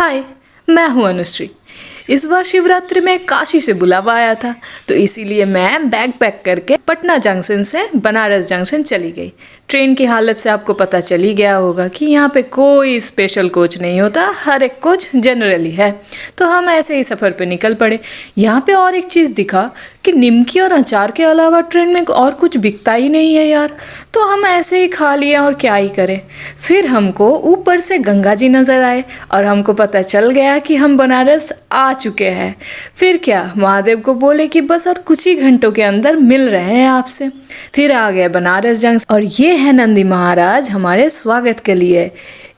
हाय, मैं हूँ अनुश्री। इस बार शिवरात्रि में काशी से बुलावा आया था, तो इसीलिए मैं बैग पैक करके पटना जंक्शन से बनारस जंक्शन चली गई। ट्रेन की हालत से आपको पता चल ही गया होगा कि यहाँ पे कोई स्पेशल कोच नहीं होता, हर एक कोच जनरली है। तो हम ऐसे ही सफ़र पे निकल पड़े। यहाँ पे और एक चीज़ दिखा कि निमकी और अचार के अलावा ट्रेन में और कुछ बिकता ही नहीं है यार। तो हम ऐसे ही खा लिए और क्या ही करें। फिर हमको ऊपर से गंगा जी नज़र आए और हमको पता चल गया कि हम बनारस आ चुके हैं। फिर क्या, महादेव को बोले कि बस और कुछ ही घंटों के अंदर मिल रहे हैं आपसे। फिर आ गए बनारस जंक्शन और ये है नंदी महाराज हमारे स्वागत के लिए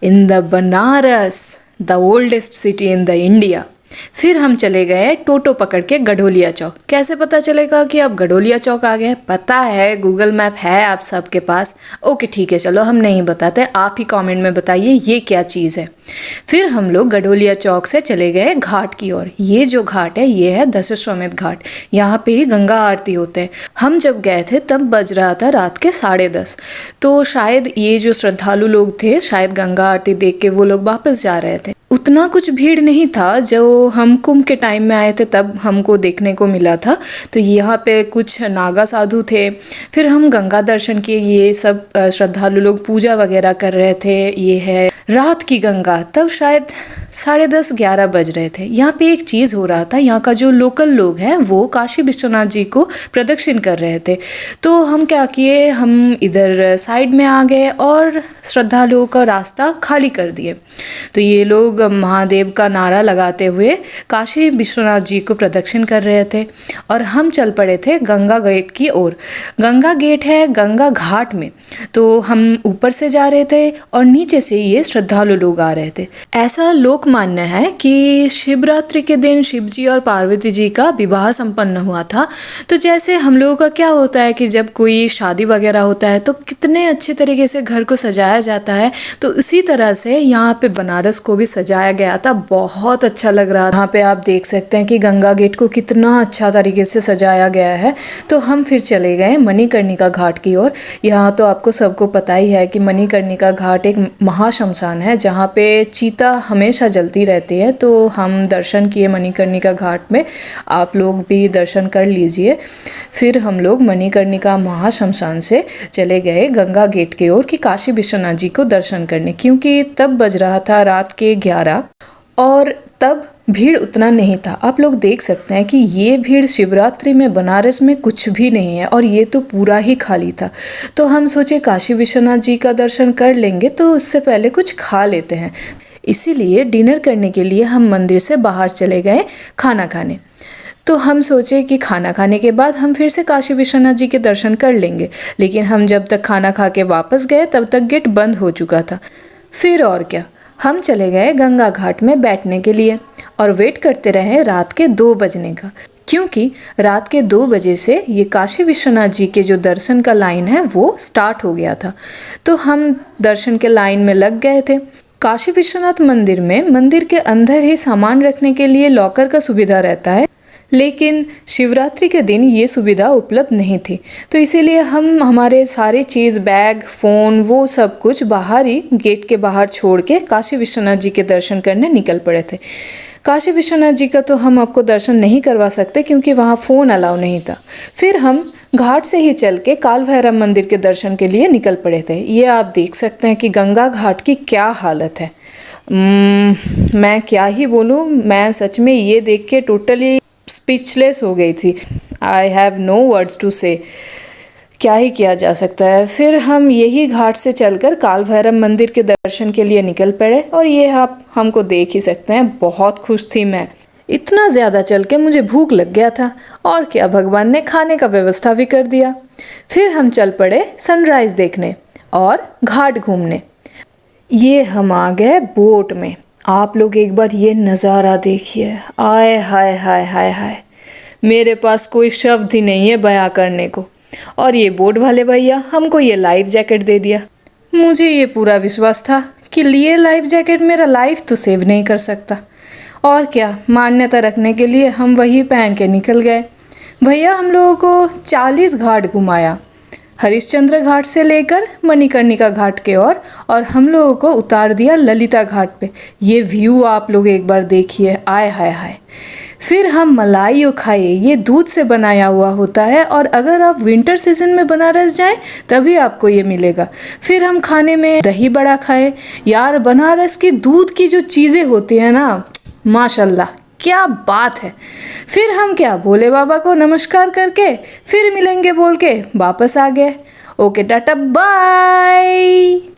in the Banaras, the oldest city in the India. फिर हम चले गए टोटो पकड़ के गढ़ोलिया चौक। कैसे पता चलेगा कि आप गढ़ोलिया चौक आ गए? पता है, गूगल मैप है आप सबके पास। ओके ठीक है, चलो हम नहीं बताते, आप ही कमेंट में बताइए ये क्या चीज़ है। फिर हम लोग गढ़ोलिया चौक से चले गए घाट की ओर। ये जो घाट है ये है दशाश्वमेध घाट। यहाँ पे ही गंगा आरती होते हैं। हम जब गए थे तब बज रहा था रात के 10:30। तो शायद ये जो श्रद्धालु लोग थे, शायद गंगा आरती देख के वो लोग वापस जा रहे थे। उतना कुछ भीड़ नहीं था। जो हम कुंभ के टाइम में आए थे तब हमको देखने को मिला था। तो यहाँ पे कुछ नागा साधु थे। फिर हम गंगा दर्शन किए। ये सब श्रद्धालु लोग पूजा वगैरह कर रहे थे। ये है रात की गंगा, तब शायद 10:30-11 बज रहे थे। यहाँ पे एक चीज़ हो रहा था, यहाँ का जो लोकल लोग हैं वो काशी विश्वनाथ जी को प्रदक्षिण कर रहे थे। तो हम क्या किए, हम इधर साइड में आ गए और श्रद्धालुओं का रास्ता खाली कर दिए। तो ये लोग महादेव का नारा लगाते हुए काशी विश्वनाथ जी को प्रदक्षिण कर रहे थे और हम चल पड़े थे गंगा गेट की ओर। गंगा गेट है गंगा घाट में। तो हम ऊपर से जा रहे थे और नीचे से ये श्रद्धालु लोग आ रहे थे। ऐसा लोक मान्य है कि शिवरात्रि के दिन शिव जी और पार्वती जी का विवाह संपन्न हुआ था। तो जैसे हम लोगों का क्या होता है कि जब कोई शादी वगैरह होता है तो कितने अच्छे तरीके से घर को सजाया जाता है, तो उसी तरह से यहाँ पे बनारस को भी सजाया गया था। बहुत अच्छा लग रहा था। यहाँ पे आप देख सकते हैं कि गंगा गेट को कितना अच्छा तरीके से सजाया गया है। तो हम फिर चले गए मणिकर्णिका घाट की ओर। यहाँ तो आपको सबको पता ही है कि मणिकर्णिका घाट एक महाश्मशान है जहाँ पे चीता हमेशा जलती रहती है। तो हम दर्शन किए मणिकर्णिका घाट में, आप लोग भी दर्शन कर लीजिए। फिर हम लोग मणिकर्णिका महाश्मशान से चले गए गंगा गेट की ओर कि काशी विश्वनाथ जी को दर्शन करने, क्योंकि तब बज रहा था रात के 11 और तब भीड़ उतना नहीं था। आप लोग देख सकते हैं कि ये भीड़ शिवरात्रि में बनारस में कुछ भी नहीं है और ये तो पूरा ही खाली था। तो हम सोचे काशी विश्वनाथ जी का दर्शन कर लेंगे तो उससे पहले कुछ खा लेते हैं। इसीलिए डिनर करने के लिए हम मंदिर से बाहर चले गए खाना खाने। तो हम सोचे कि खाना खाने के बाद हम फिर से काशी विश्वनाथ जी के दर्शन कर लेंगे, लेकिन हम जब तक खाना खा के वापस गए तब तक गेट बंद हो चुका था। फिर और क्या, हम चले गए गंगा घाट में बैठने के लिए और वेट करते रहे रात के 2 बजने का, क्योंकि रात के 2 बजे से ये काशी विश्वनाथ जी के जो दर्शन का लाइन है वो स्टार्ट हो गया था। तो हम दर्शन के लाइन में लग गए थे। काशी विश्वनाथ मंदिर में मंदिर के अंदर ही सामान रखने के लिए लॉकर का सुविधा रहता है, लेकिन शिवरात्रि के दिन ये सुविधा उपलब्ध नहीं थी। तो इसीलिए हम हमारे सारी चीज़, बैग, फ़ोन, वो सब कुछ बाहर ही गेट के बाहर छोड़ के काशी विश्वनाथ जी के दर्शन करने निकल पड़े थे। काशी विश्वनाथ जी का तो हम आपको दर्शन नहीं करवा सकते क्योंकि वहाँ फ़ोन अलाउ नहीं था। फिर हम घाट से ही चल के काल भैरव मंदिर के दर्शन के लिए निकल पड़े थे। ये आप देख सकते हैं कि गंगा घाट की क्या हालत है। मैं क्या ही बोलूँ, मैं सच में ये देख के टोटली स्पीचलेस हो गई थी। I have no words to say. क्या ही किया जा सकता है। फिर हम यही घाट से चलकर काल भैरव मंदिर के दर्शन के लिए निकल पड़े और ये आप हमको देख ही सकते हैं, बहुत खुश थी मैं। इतना ज़्यादा चल के मुझे भूख लग गया था और क्या, भगवान ने खाने का व्यवस्था भी कर दिया। फिर हम चल पड़े सनराइज़ देखने और घाट घूमने। ये हम आ गए बोट में। आप लोग एक बार ये नज़ारा देखिए, आय हाय हाय हाय हाय, मेरे पास कोई शब्द ही नहीं है बयां करने को। और ये बोट वाले भैया हमको ये लाइफ जैकेट दे दिया। मुझे ये पूरा विश्वास था कि ये लाइफ जैकेट मेरा लाइफ तो सेव नहीं कर सकता। और क्या, मान्यता रखने के लिए हम वही पहन के निकल गए। भैया हम लोगों को 40 घाट घुमाया। हरिश्चंद्र घाट से लेकर मणिकर्णिका घाट के और हम लोगों को उतार दिया ललिता घाट पे। ये व्यू आप लोग एक बार देखिए, आय हाय हाय। फिर हम मलाइयो खाए, ये दूध से बनाया हुआ होता है और अगर आप विंटर सीजन में बनारस जाएं तभी आपको ये मिलेगा। फिर हम खाने में दही बड़ा खाए। यार बनारस की दूध की जो चीज़ें होती हैं ना, माशाल्लाह क्या बात है। फिर हम क्या भोले बाबा को नमस्कार करके फिर मिलेंगे बोल के वापस आ गए। Okay tata bye.